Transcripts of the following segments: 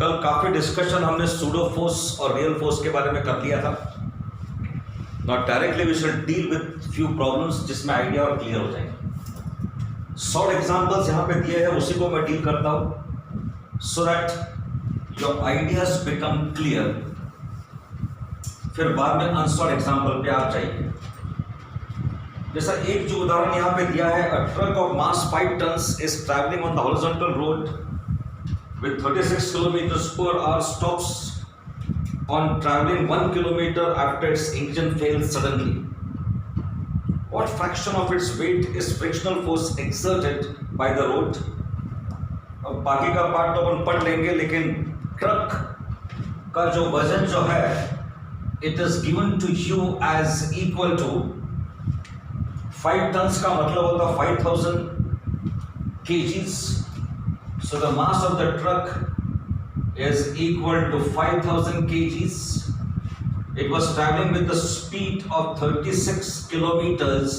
कल काफी डिस्कशन हमने सूडो फोर्स और रियल फोर्स के बारे में कर लिया था। Not directly we should deal with few problems जिसमें आइडिया और क्लियर हो जाएंगे। शॉर्ट एग्जांपल्स यहाँ पे दिए हैं, उसी को मैं डील करता हूँ so that your ideas become clear. फिर बाद में अनशॉर्ट एग्जांपल पे आप जाइए। जैसा एक जो उदाहरण यहाँ पे दिया है, a truck of mass 5 tons is travelling on the horizontal road with 36 kilometers per hour stops on traveling 1 kilometer after its engine fails suddenly. What fraction of its weight is frictional force exerted by the road? अब बाकी का part तो अपन पढ़ लेंगे, लेकिन truck का जो वजन जो है it is given to you as equal to 5 tons का मतलब होता 5000 kgs. So the mass of the truck is equal to 5000 kgs. It was traveling with the speed of 36 kilometers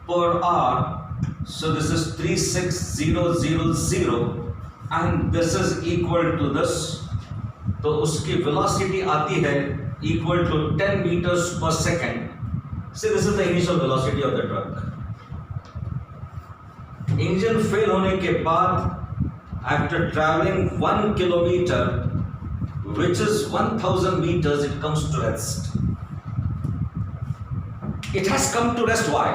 per hour. So this is 36000 and this is equal to this. तो उसकी velocity आती है equal to 10 meters per second. See, this is the initial velocity of the truck. Engine fail होने के बाद after traveling 1 kilometer, which is 1000 meters, it comes to rest. It has come to rest. Why?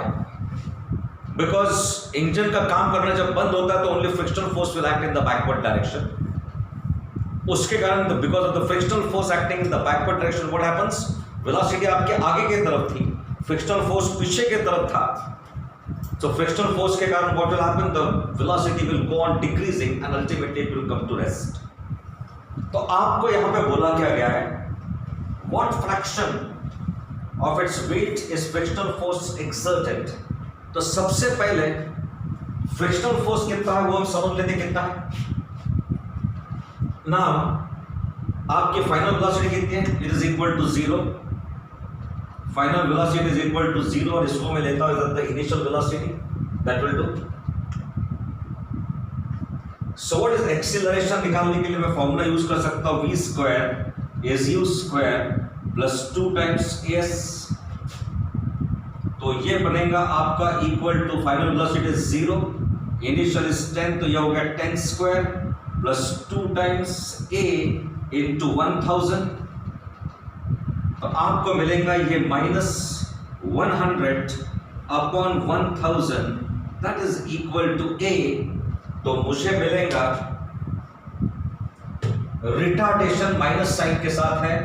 Because engine का काम करना जब बंद होता है तो only frictional force will act in the backward direction. उसके कारण because of the frictional force acting in the backward direction, what happens? Velocity आपके आगे की तरफ थी, frictional force पीछे की तरफ था. So frictional force के कारण what will happen? The velocity will go on decreasing and ultimately it will come to rest. तो आपको यहाँ पे बोला क्या गया है? What fraction of its weight is frictional force exerted? तो सबसे पहले frictional force कितना है वो हम समझ लेते कितना है। Now आपकी final velocity कितनी है? It is equal to 0. Final velocity is equal to 0 और इसको मैं लेता हूँ the initial velocity. That will do. So what is acceleration निकालने के लिए मैं फॉर्मूला यूज कर सकता हूँ v square is u square plus 2 times s. तो ये बनेगा आपका equal to final velocity is 0, initial is 10, तो ये हो गया 10 square plus 2 times a into 1000. तो आपको मिलेगा ये -100 upon 1000 that is equal to a. तो मुझे मिलेगा रिटार्डेशन माइनस साइन के साथ है,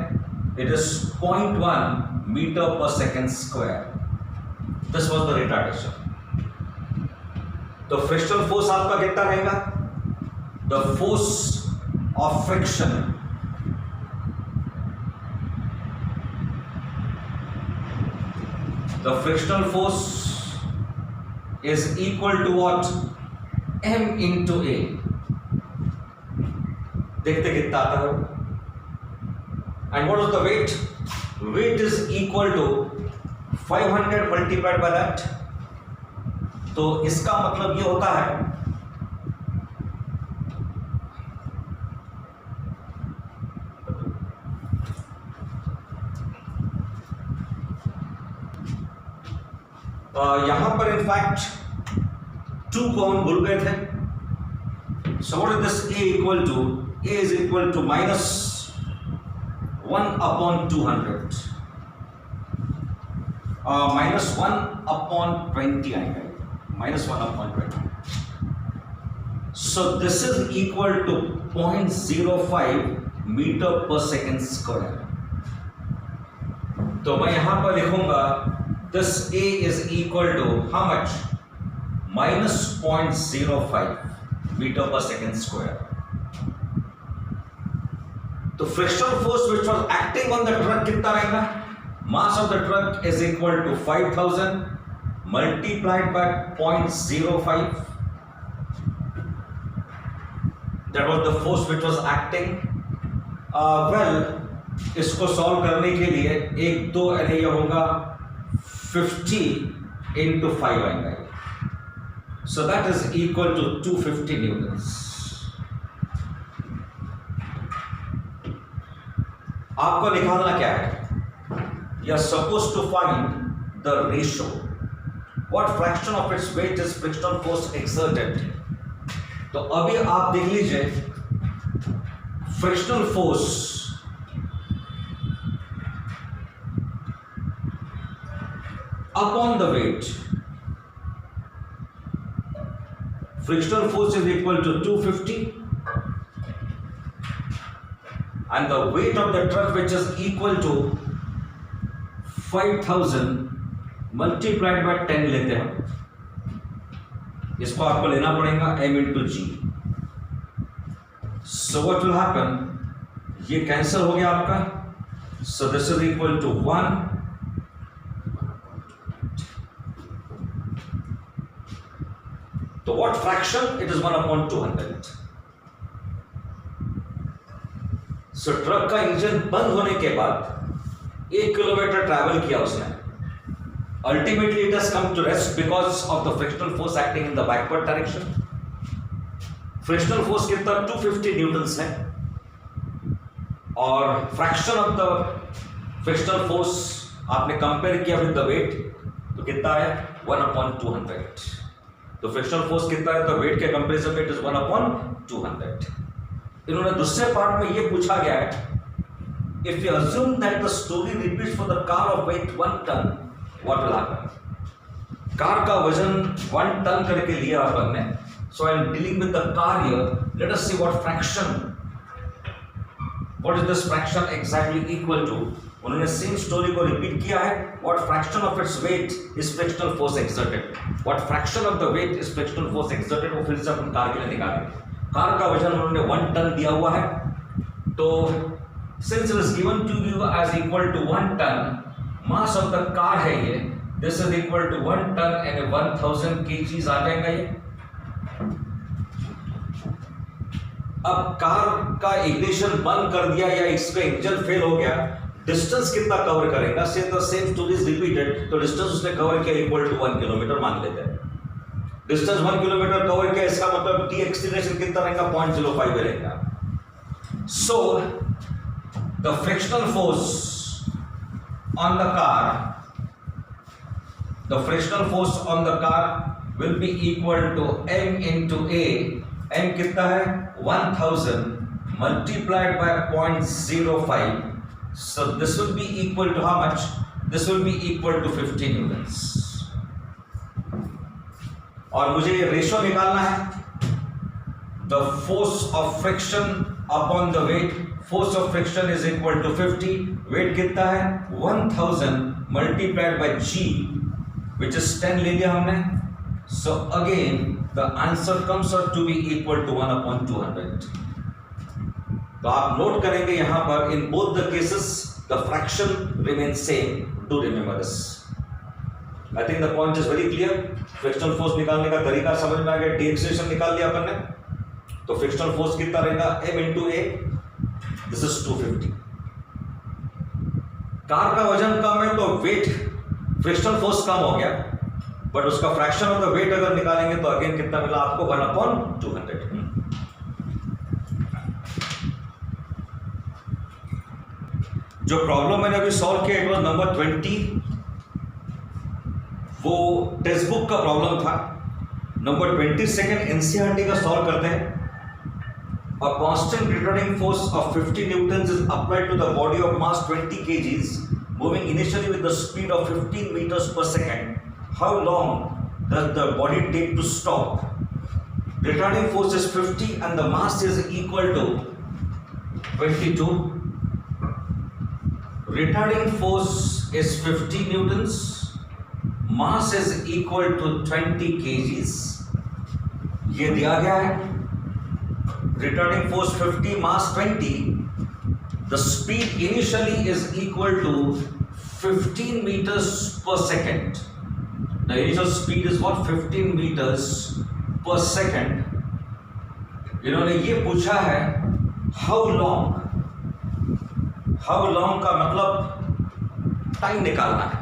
it is 0.1 metre per second square. This was the retardation. तो फ्रिक्शनल फोर्स आपका कितना रहेगा? The force of friction the frictional force is equal to what? m into a. देखते कितना आता है. And what is the weight? Weight is equal to 500 multiplied by that. तो इसका मतलब ये होता है यहां पर इनफैक्ट 2 को हम भूल गए थे. So what is this a equal to? a is equal to -1 upon 200 -1 upon 20 आएगा. -1 upon 20. So this is equal to 0.05 metre per second square. तो मैं यहां पर लिखूंगा this a is equal to how much? -0.05 meter per second square. तो frictional force which was acting on the truck कितना रहेगा? Mass of the truck is equal to 5000 multiplied by 0.05. That was the force which was acting. Well, इसको solve करने के लिए 1 2 ये होगा 50 into 5 आएगा. So that is equal to 250 newtons. आपको निकालना क्या है? You are suppose to find the ratio, what fraction of its weight is frictional force exerted. तो अभी आप देख लीजिए, frictional force upon the weight, frictional force is equal to 250 and the weight of the truck, which is equal to 5000 multiplied by 10 लेते हैं। इसको आपको लेना पड़ेगा m into g। So what will happen, ये कैंसिल हो गया आपका, so this is equal to 1 तो what fraction? It is 1/200। So truck का इंजन बंद होने के बाद 1 किलोमीटर ट्रैवल किया उसने। Ultimately it has come to rest because of the frictional force acting in the backward direction. Frictional force कितना? 250 newtons है और fraction of the frictional force आपने कंपेयर किया विद द वेट, तो कितना है? 1/200। तो फ्रिक्शनल फोर्स कितना है? तो वेट के कंपैरिजन में इट इज 1/200। इन्होंने दूसरे पार्ट में ये पूछा गया है, if you assume that the story repeats for the car of weight 1 ton, what will happen? Car का वजन 1 टन करके लिया अपन ने। So I am dealing with the car here, let us see what fraction, what is this fraction exactly equal to. उन्होंने same story को repeat किया है, what fraction of its weight is frictional force exerted, what fraction of the wait is frictional force exerted. वो फिर से अपन car के लिए निकालेंगे। कार का वजन उन्होंने 1 टन दिया हुआ है, तो since it is given to you as equal to 1 ton, mass of the car है ये, this is equal to 1 ton and 1000 kgs आ जाएगा ये। अब कार का इग्निशन बंद कर दिया या इसका इंजन फेल हो गया, डिस्टेंस कितना कवर करेगा? से the same story is repeated, तो डिस्टेंस उसने कवर किया इक्वल टू 1 किलोमीटर मान लेते हैं। डिस्टेंस 1 किलोमीटर कवर किया, इसका मतलब टी एक्सीलरेशन कितना रहेगा? 0.05 रहेगा। So the frictional force on the car, the frictional force on the car will be equal to m into a। m कितना है? 1000 multiplied by 0.05। so this will be equal to how much? this will be equal to 50 newtons। और मुझे ये ratio निकालना है, the force of friction upon the weight. Force of friction is equal to 50, weight कितना है? 1000 multiplied by g which is 10 ले लिया हमने। So again the answer comes out to be equal to 1/200। तो आप नोट करेंगे यहां पर, in both the cases the fraction remain same. Do remember this. I think the point is very clear. Frictional force निकालने का तरीका समझ में आ गया। डी एक्सेलरेशन निकाल लिया अपन ने, तो फ्रिक्शनल फोर्स कितना रहेगा? m into a, this is 250। Car का वजन कम है तो वेट, फ्रिक्शनल फोर्स कम हो गया, बट उसका फ्रैक्शन ऑफ द वेट अगर निकालेंगे तो अगेन कितना मिला आपको? 1/200। जो प्रॉब्लम मैंने अभी सॉल्व किया, इट वाज नंबर 20, वो टेक्स्ट बुक का प्रॉब्लम था। नंबर 22 एनसीईआरटी का सॉल्व करते हैं। A constant returning force of 50 newtons is applied to the body of mass 20 kgs moving initially with the speed of 15 meters per second. How long does the body take to stop? Retarding force is 50 and the mass is equal to 22. Retarding force is 50 newtons. Mass is equal to 20 kgs. ये दिया गया है। Retarding force 50, mass 20. The speed initially is equal to 15 meters per second. The initial speed is what? 15 meters per second. इन्होंने ये पूछा है how long. How long का मतलब टाइम निकालना है,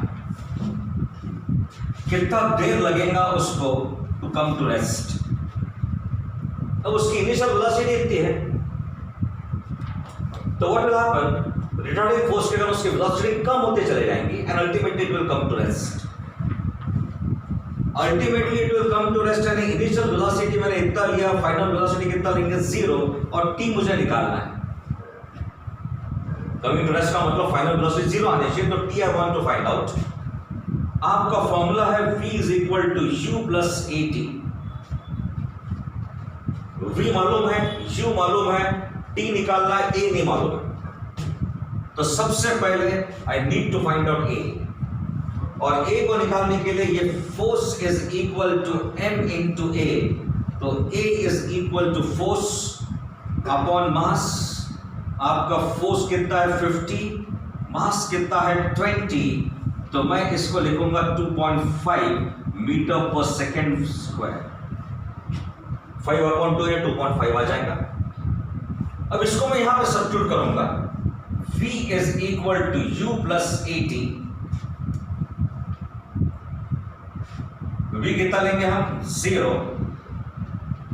कितना देर लगेगा उसको to come to rest। अब उसकी इनिशियल वेलोसिटी इतनी है, तो what will happen? Retarding force के कारण उसकी वेलोसिटी कम होते चले जाएंगी and ultimately it will come to rest. Ultimately it will come to rest and initial velocity मैंने इतना लिया, फाइनल वेलोसिटी कितना लेंगे 0 और t मुझे निकालना है। कमिंग टू रेस्ट का मतलब फाइनल वेलोसिटी 0 आने चाहिए, तो t I want to find out. आपका फॉर्मूला है v is equal to u plus at। v मालूम है, u मालूम है, t निकालना है, a नहीं मालूम है। तो सबसे पहले I need to find out a, और a को निकालने के लिए ये force is equal to m into a, तो a is equal to force upon mass. आपका फोर्स कितना है 50, मास कितना है 20, तो मैं इसको लिखूंगा 2.5 मीटर पर सेकेंड स्क्वायर। 5/2 या 2.5 आ जाएगा। अब इसको मैं यहां पे सब्स्टिट्यूट करूंगा, v is equal to u plus at। v कितना लेंगे हम 0,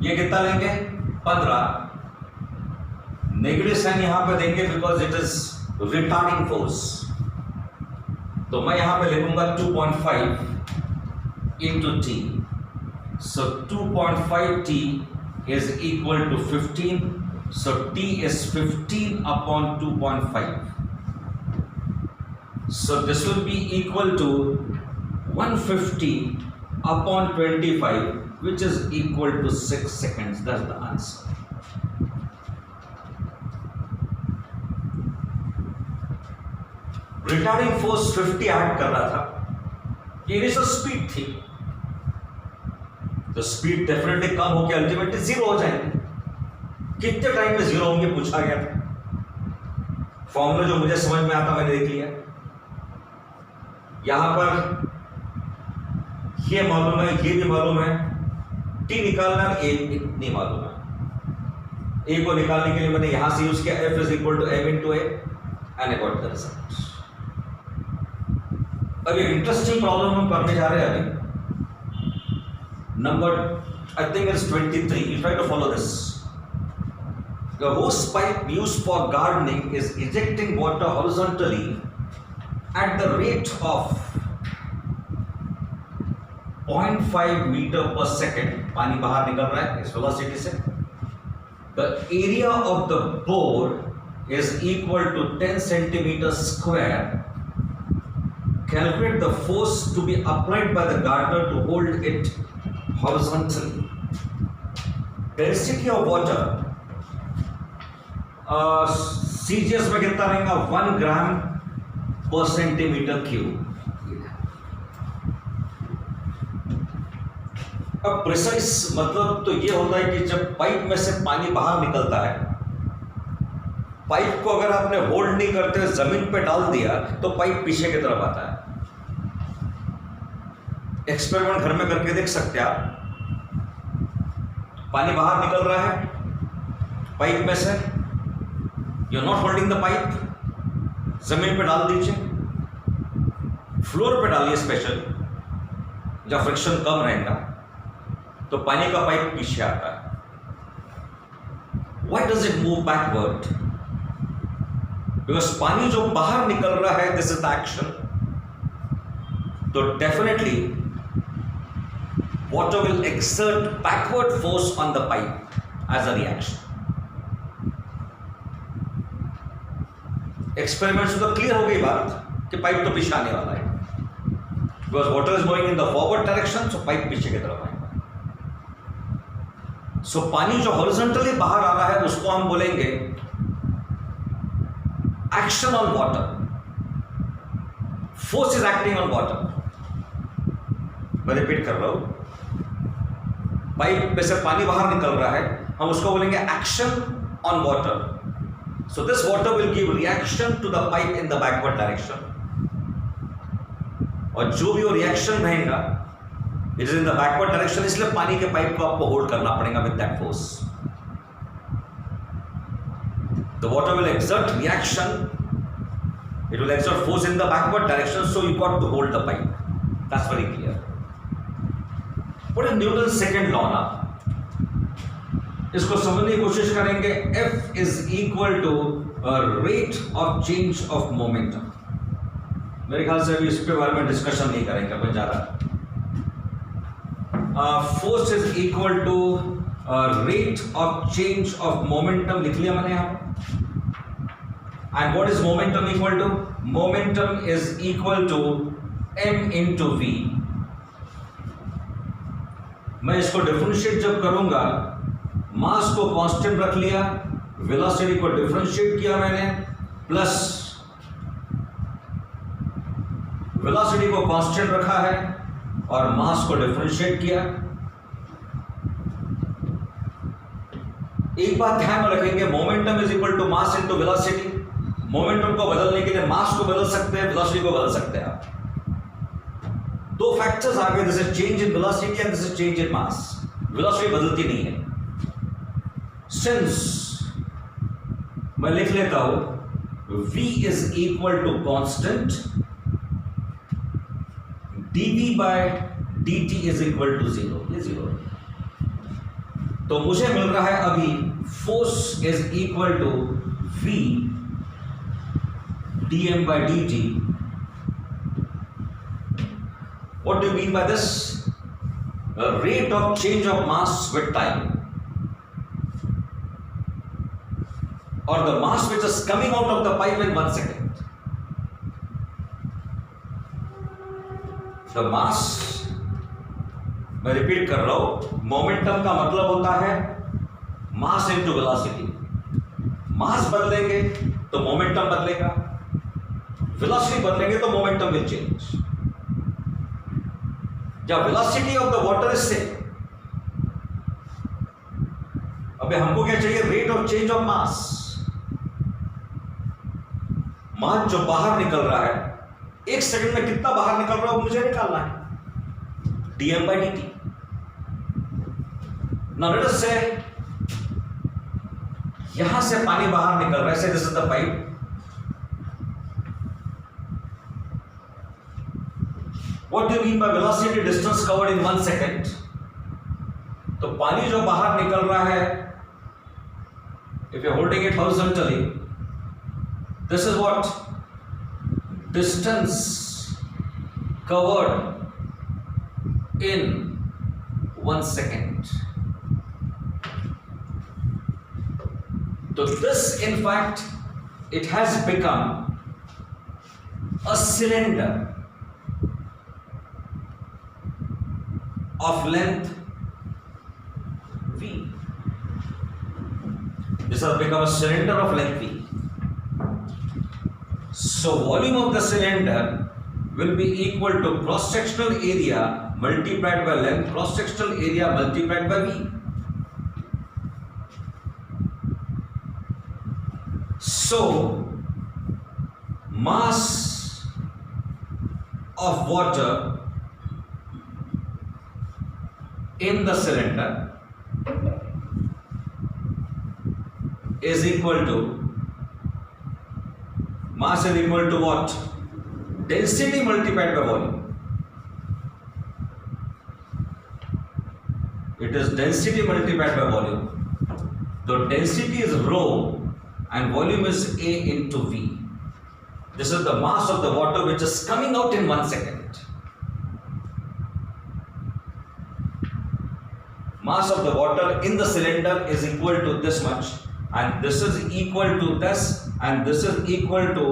ये कितना लेंगे 15, नेगेटिव साइन यहां पे देंगे because it is retarding force, तो मैं यहां पे लिखूंगा 2.5 into t, so 2.5t is equal to 15, so t is 15 upon 2.5, so this will be equal to 150 upon 25, which is equal to 6 seconds. That's the answer. Retarding force 50 add कर रहा था, ये initial speed थी, तो speed definitely come होकर ultimately 0 हो जाएंगे। कितने टाइम में 0 होंगे पूछा गया था। फॉर्मूला जो मुझे समझ में आता मैंने देख लिया। यहां पर ये मालूम है, ये भी मालूम है, टी निकालना ए नहीं मालूम है। ए को निकालने के लिए मैंने यहां से यूज किया F is equal to m into a and I got the result. अब एक इंटरेस्टिंग प्रॉब्लम हम करने जा रहे हैं अभी, number I think is 23। You try to follow this. The hose pipe used for gardening is ejecting water horizontally at the rate of 0.5 meter per second. पानी बाहर निकल रहा है इस वेलोसिटी से। The area of the bore is equal to 10 centimeters square. Calculate the force to be applied by the gardener to hold it horizontally. Density of water CGS में कितना रहेगा 1 ग्राम पर सेंटीमीटर क्यूब। अब प्रिसाइज मतलब तो ये होता है कि जब पाइप में से पानी बाहर निकलता है, पाइप को अगर आपने होल्ड नहीं करते जमीन पे डाल दिया तो पाइप पीछे की तरफ आता है। एक्सपेरिमेंट घर में करके देख सकते हैं आप। पानी बाहर निकल रहा है पाइप में से, you are not holding the pipe, जमीन पे डाल दीजिए, फ्लोर पे डालिए स्पेशल, जहां फ्रिक्शन कम रहेगा, तो पानी का पाइप पीछे आता है। Why does it move backward? Because पानी जो बाहर निकल रहा है, दिस इज द एक्शन, तो definitely water will exert backward force on the pipe as a reaction. Experiment से तो क्लियर हो गई बात कि पाइप तो पीछे आने वाला है, because water is going in the forward direction, so pipe पीछे की तरफ आएगा। सो पानी जो हॉरिजॉन्टली बाहर आ रहा है उसको हम बोलेंगे action on water, force is acting on water. मैं रिपीट कर रहा हूं, पाइप में से पानी बाहर निकल रहा है, हम उसको बोलेंगे action on water. So this water will give reaction to the pipe in the backward direction, और जो भी वो रिएक्शन रहेगा it is in the backward direction, इसलिए पानी के पाइप को आपको होल्ड करना पड़ेगा with that force. The water will exert reaction, it will exert force in the backward direction, so you got to hold the pipe. That's very clear. What is Newton's second law now? इसको समझने की कोशिश करेंगे। F is equal to rate of change of momentum. मेरे ख्याल से अभी इस पे बारे में डिस्कशन नहीं करेंगे अपन ज्यादा। Force is equal to rate of change of momentum लिख लिया मैंने यहां। And what is momentum equal to? Momentum is equal to m into v। मैं इसको डिफरेंशिएट जब करूंगा, मास को कांस्टेंट रख लिया, वेलोसिटी को डिफरेंशिएट किया मैंने, प्लस वेलोसिटी को कांस्टेंट रखा है और मास को डिफरेंशिएट किया। एक बात ध्यान में रखेंगे, momentum is equal to mass into velocity. Momentum को बदलने के लिए मास को बदल सकते हैं, वेलोसिटी को बदल सकते हैं आप। दो फैक्टर्स आ गए, this is change in velocity and this is change in mass. Velocity बदलती नहीं है। सिंस मैं लिख लेता हूं v is equal to constant, dv by dt is equal to 0। ये 0 है। तो मुझे मिल रहा है अभी force is equal to v dm by dt। What do you mean by this? A rate of change of mass with time, or the mass which is coming out of the pipe in 1 second. The mass, मैं repeat कर रहा हूं, momentum का मतलब होता है मास into velocity. मास बदलेंगे तो मोमेंटम बदलेगा, वेलोसिटी बदलेंगे तो मोमेंटम विल चेंज। जब velocity of the water is same, अबे हमको क्या चाहिए? Rate of change of mass. Mass जो बाहर निकल रहा है, 1 सेकंड में कितना बाहर निकल रहा है वो मुझे निकालना है, dm by dt। Now let us say यहां से पानी बाहर निकल रहा है, say this is the pipe। What do you mean by velocity distance covered in 1 second? तो पानी जो बाहर निकल रहा है, if you're holding it horizontally, this is what distance covered in 1 second. So this, in fact, it has become a cylinder of length v. This has become a cylinder of length v. So volume of the cylinder will be equal to cross-sectional area multiplied by length, cross-sectional area multiplied by v. So mass of water in the cylinder is equal to, mass is equal to what? Density multiplied by volume. It is density multiplied by volume. So density is rho and volume is A into V. This is the mass of the water which is coming out in 1 second. Mass of the water in the cylinder is equal to this much, and this is equal to this, and this is equal to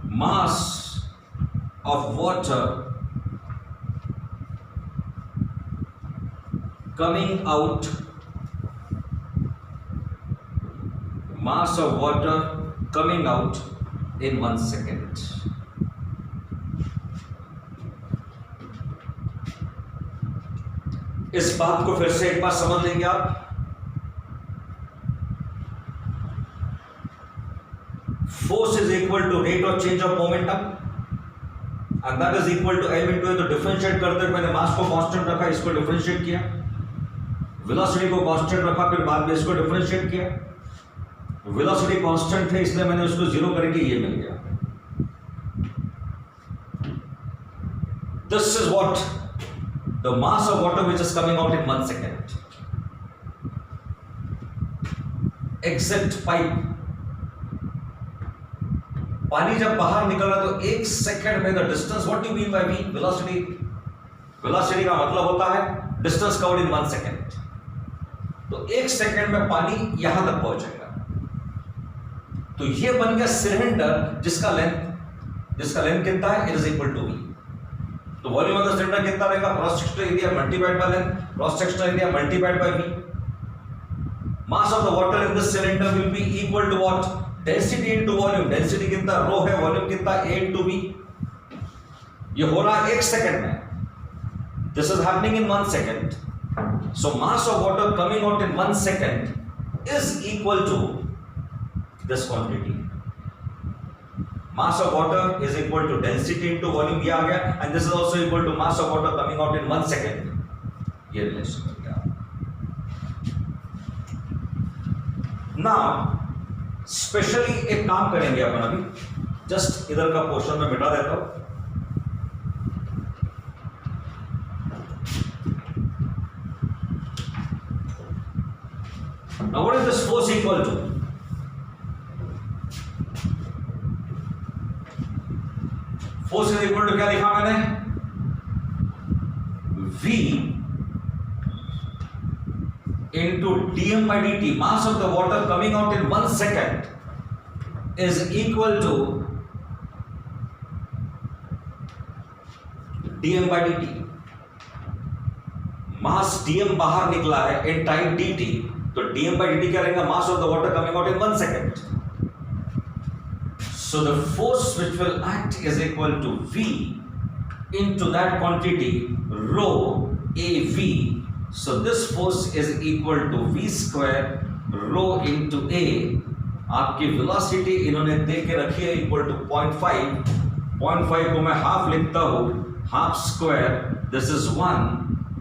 mass of water coming out, mass of water coming out in 1 second. इस बात को फिर से एक बार समझ लेंगे आप। Force is equal to rate of change of momentum and that is equal to m into. तो डिफरेंशिएट करते हुए मैंने मास को कांस्टेंट रखा, इसको डिफरेंशिएट किया, वेलोसिटी को कांस्टेंट रखा, फिर बाद में इसको डिफरेंशिएट किया। वेलोसिटी कांस्टेंट है इसलिए मैंने उसको 0 करके ये मिल गया। This is what the mass of water which is coming out in 1 second. Exit pipe, पानी जब बाहर निकल रहा है तो 1 सेकेंड में the distance, what do mean by v, velocity, velocity का मतलब होता है डिस्टेंस कवर्ड इन 1 सेकेंड। तो 1 सेकेंड में पानी यहां तक पहुंचेगा। तो ये बन गया सिलेंडर जिसका लेंथ कितना है, it is equal to v. तो वॉल्यूम ऑफ द सिलेंडर कितना रहेगा, cross sectional area multiplied by length, cross sectional area multiplied by v. Mass of the water in this cylinder will be equal to what, density into volume. Density कितना rho है, volume कितना a into v। ये हो रहा है 1 second में। This is happening in 1 second. So mass of water coming out in 1 second is equal to this quantity. Mass of water is equal to density into volume, ये आ गया, and this is also equal to mass of water coming out in 1 second. ये relation हो गया। Now specially एक काम करेंगे अपन अभी, जस्ट इधर का पोर्शन में मिटा देता हूं। Now what is this force equal to? Force is equal to क्या लिखा मैंने, V into dm by dt. Mass of the water coming out in 1 second is equal to dm by dt. Mass dm बाहर निकला है in time dt, तो dm by dt क्या रहेगा, मास of the water coming out in 1 second. So the force which will act is equal to V into that quantity rho AV. So this force is equal to V square rho into A. आपकी velocity इन्होंने दे के रखी है equal to 0.5. 0.5 को मैं half लिखता हूँ, half square, this is 1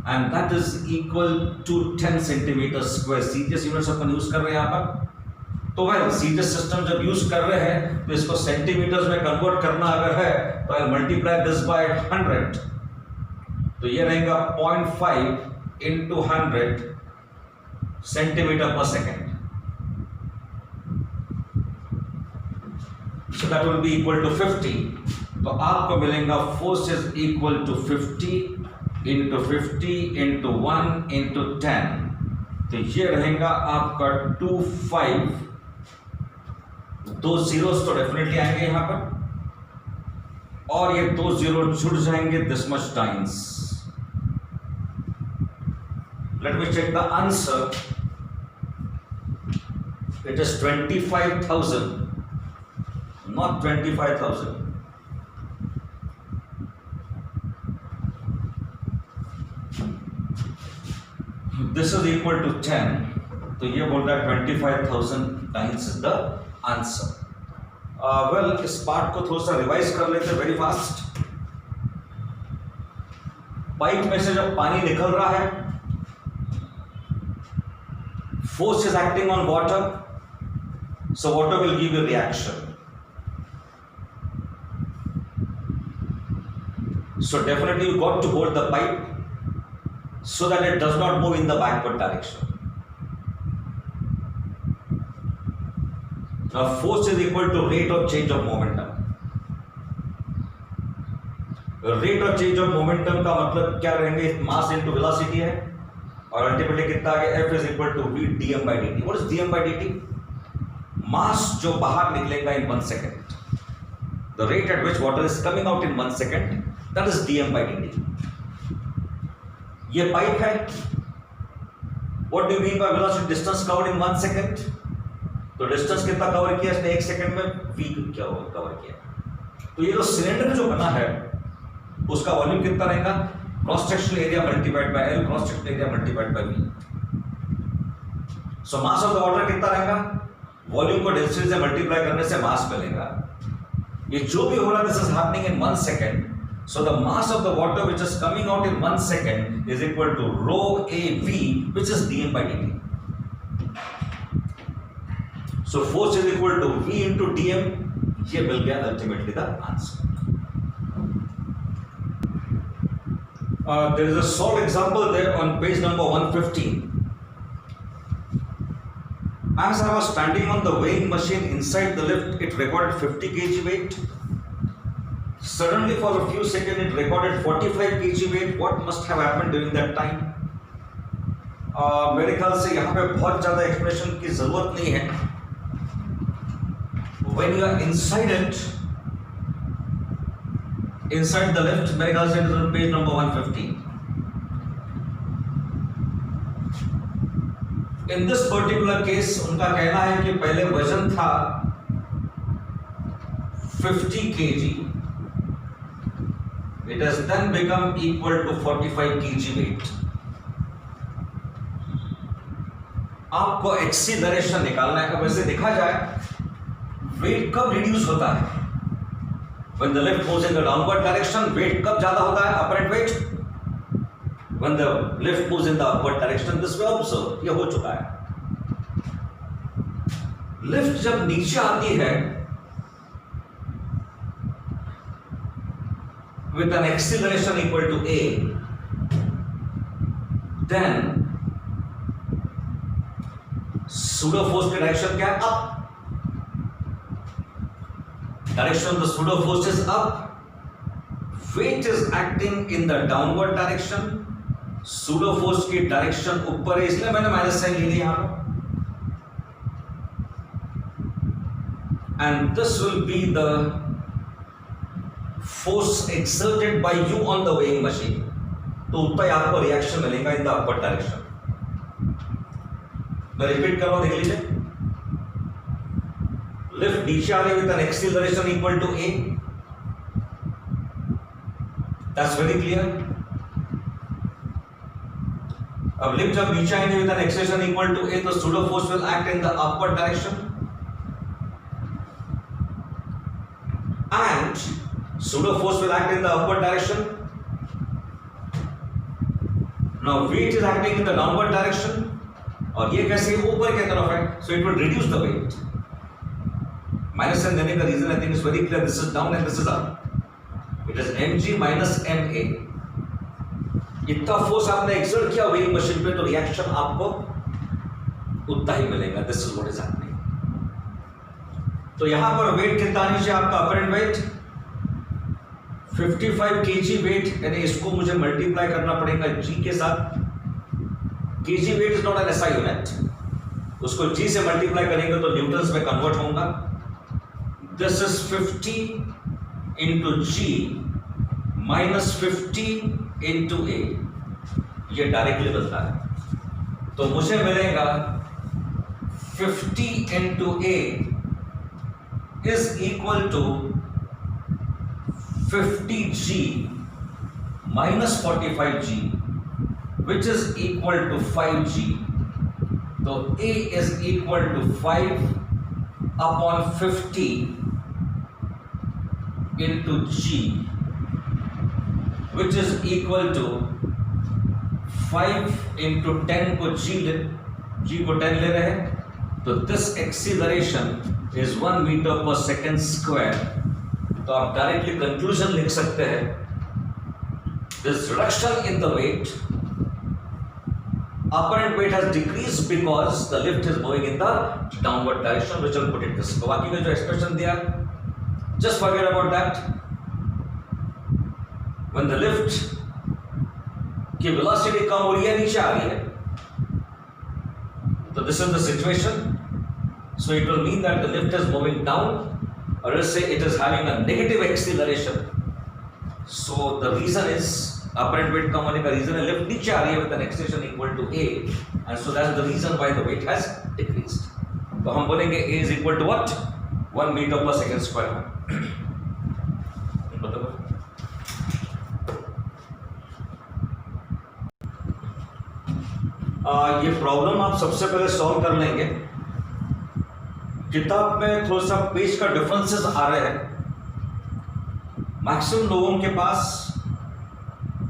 and that is equal to 10 centimeter square. Serious units upon use कर रहे हैं यहाँ पर। तो भाई सीरियस सिस्टम जब यूज कर रहे हैं तो इसको सेंटीमीटर्स में कन्वर्ट करना अगर है तो आई मल्टीप्लाई दिस बाय 100, तो ये रहेगा 0.5 into 100 सेंटीमीटर पर second. So that will be equal to 50. तो आपको मिलेगा force is equal to 50 into 50 into 1 into 10। तो ये रहेगा आपका 25। दो जीरोस तो डेफिनेटली आएंगे यहां पर, और ये दो जीरो जुड़ जाएंगे this much times. Let me check the answer, it is 25,000, not 25,000। This is equal to 10, तो ये बोल रहा है 25,000 times is the answer. Well इस पार्ट को थोड़ा सा रिवाइज कर लेते हैं वेरी फास्ट। पाइप में से जब पानी निकल रहा है, force is acting on water, so water will give a reaction. So definitely you got to hold the pipe so that it does not move in the backward direction. Now force is equal to rate of change of momentum. Rate of change of momentum का मतलब क्या रहेंगे, मास into velocity है, और ultimately कितना आ गया, F is equal to V dm by dt। What is dm by dt? Mass जो बाहर निकलेगा in 1 second, the rate at which water is coming out in 1 second, that is dm by dt। ये pipe है, what do you mean by velocity, distance covered in 1 second. तो distance कितना cover किया इसने 1 second में, v क्या cover किया। तो ये जो सिलेंडर जो बना है उसका वॉल्यूम कितना रहेगा, cross sectional area multiplied bye L, cross sectional area multiplied bye V। So mass of the water कितना रहेगा, वॉल्यूम को डेंसिटी से मल्टीप्लाई करने से मास मिलेगा। ये जो भी हो रहा है this is happening in 1 second, so the mass of the water which is coming out in 1 second is equal to rho AV which is dm by dt। So force is equal to V into dm, ये मिल गया ultimately the answer. There is a solved example there on page number 115, As I was standing on the weighing machine inside the lift, it recorded 50 kg weight. Suddenly, for a few seconds, it recorded 45 kg weight. What must have happened during that time? मेरे ख्याल से यहाँ पे बहुत ज़्यादा expression की ज़रूरत नहीं है. When you are inside it, inside the lift, मेरे ख्याल से it is on page number 115. In this particular case, उनका कहना है कि पहले वजन था 50 kg. It has then become equal to 45 kg weight. आपको एक्सीलरेशन निकालना है. वैसे देखा जाए वेट कब रिड्यूस होता है? When the lift moves in the downward direction, weight कब ज्यादा होता है? Apparent weight. When the lift moves in the upward direction, this way also ये हो चुका है. लिफ्ट जब नीचे आती है with an acceleration equal to a, then pseudo force की डायरेक्शन क्या है? Up. Direction of the pseudo force is up. Weight is acting in the downward direction. Pseudo force की डायरेक्शन ऊपर है, इसलिए मैंने माइनस साइन ले लिया यहां. And this will be the force exerted by you on the weighing machine. तो उतना ही आपको रिएक्शन मिलेगा in the upward direction. मैं रिपीट कर रहा हूं, देख लीजिए. लिफ्ट नीचे आ रही with an acceleration equal to a. That's very clear. अब लिफ्ट जब नीचे आएंगे with an acceleration equal to a, तो pseudo force will act in the upward direction. And pseudo force will act in the upward direction. Now weight is acting in the downward direction. और ये कैसे ऊपर की तरफ है? So it will reduce the weight. Minus sign देने का reason I think is very clear. This is down and this is up. It is mg minus ma. इतना फोर्स आपने एक्सर्ट किया वेइंग मशीन पे, तो रिएक्शन आपको उतना ही मिलेगा. This is what is happening. तो यहां पर वेट कितना नीचे आपका अपरेंट वेट 55 kg वेट, यानी इसको मुझे मल्टीप्लाई करना पड़ेगा g के साथ. kg weight is not an SI unit. उसको g से मल्टीप्लाई करेंगे तो न्यूटन्स में कन्वर्ट होगा. This is 50 into g minus 50 into a. ये डायरेक्टली मिलता है. तो मुझे मिलेगा 50 into a is equal to 50g minus 45g, which is equal to 5g. So a is equal to 5 upon 50 into g, which is equal to 5 into 10 को g को 10 ले रहे हैं. तो this acceleration is 1 meter per second square. तो आप directly conclusion लिख सकते हैं. This reduction in the weight, apparent weight has decreased because the lift is moving in the downward direction, which will put it this. तो बाकी में जो expression दिया, just forget about that. When the lift की velocity कम हो रही है, नीचे आ रही है, तो this is the situation. So it will mean that the lift is moving down, or let's say it is having a negative acceleration. So the reason is apparent weight कम होने का reason है lift नीचे आ रही है with an acceleration equal to a, and so that's the reason why the weight has decreased. तो हम बोलेंगे a is equal to what? 1 meter per second square. ये प्रॉब्लम आप सबसे पहले सॉल्व कर लेंगे. किताब में थोड़ा सा पेज का डिफरेंसेस आ रहे हैं. मैक्सिमम लोगों के पास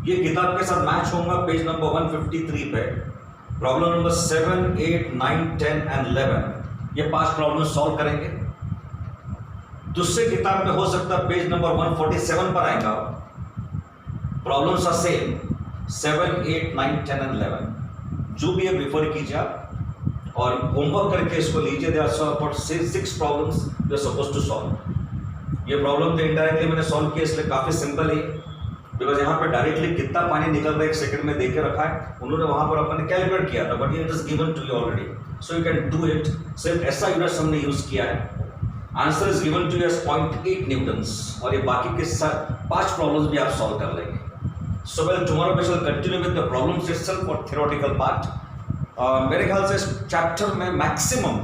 ये किताब के साथ मैच होगा पेज नंबर 153 पे. प्रॉब्लम नंबर 7, 8, 9, 10 एंड 11, ये 5 प्रॉब्लम सॉल्व करेंगे. दूसरे किताब में हो सकता है पेज नंबर 147 पर आएगा. Problems are same 7, 8, 9, 10 and 11. जो भी है प्रिफर कीजिए आप. और होमवर्क करके इसको लीजिए। They are about 6 problems you are suppose to solve. ये प्रॉब्लम तो इनडायरेक्टली मैंने सॉल्व किया, इसलिए काफ़ी सिंपल है, बिकॉज यहाँ पर डायरेक्टली कितना पानी निकल रहा है 1 सेकंड में देके रखा है, उन्होंने वहाँ पर अपने कैलकुलेट किया था, बट ये it is given to you already, so you can do it. सिर्फ ऐसा यूनिट्स हमने यूज किया है। Answer is given to you as 0.8 newtons, और ये बाकी के 5 प्रॉब्लम्स भी आप सॉल्व कर लेंगे। So well, tomorrow we shall continue with the problems itself और थ्योरेटिकल पार्ट। मेरे ख्याल से इस चैप्टर में मैक्सिमम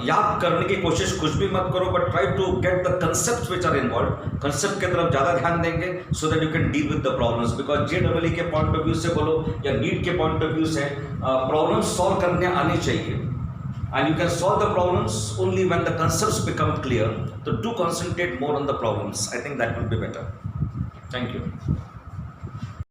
याद करने की कोशिश कुछ भी मत करो, but try to get the concept which are involve. Concept की तरफ ज़्यादा ध्यान देंगे so that you can deal with the problems, because JEE के पॉइंट ऑफ व्यू से बोलो या नीट के पॉइंट ऑफ व्यू से प्रॉब्लम्स सॉल्व करने आनी चाहिए, and you can solve the problems only when the concepts become clear. So do concentrate more on the problems. I think that will be better. Thank you.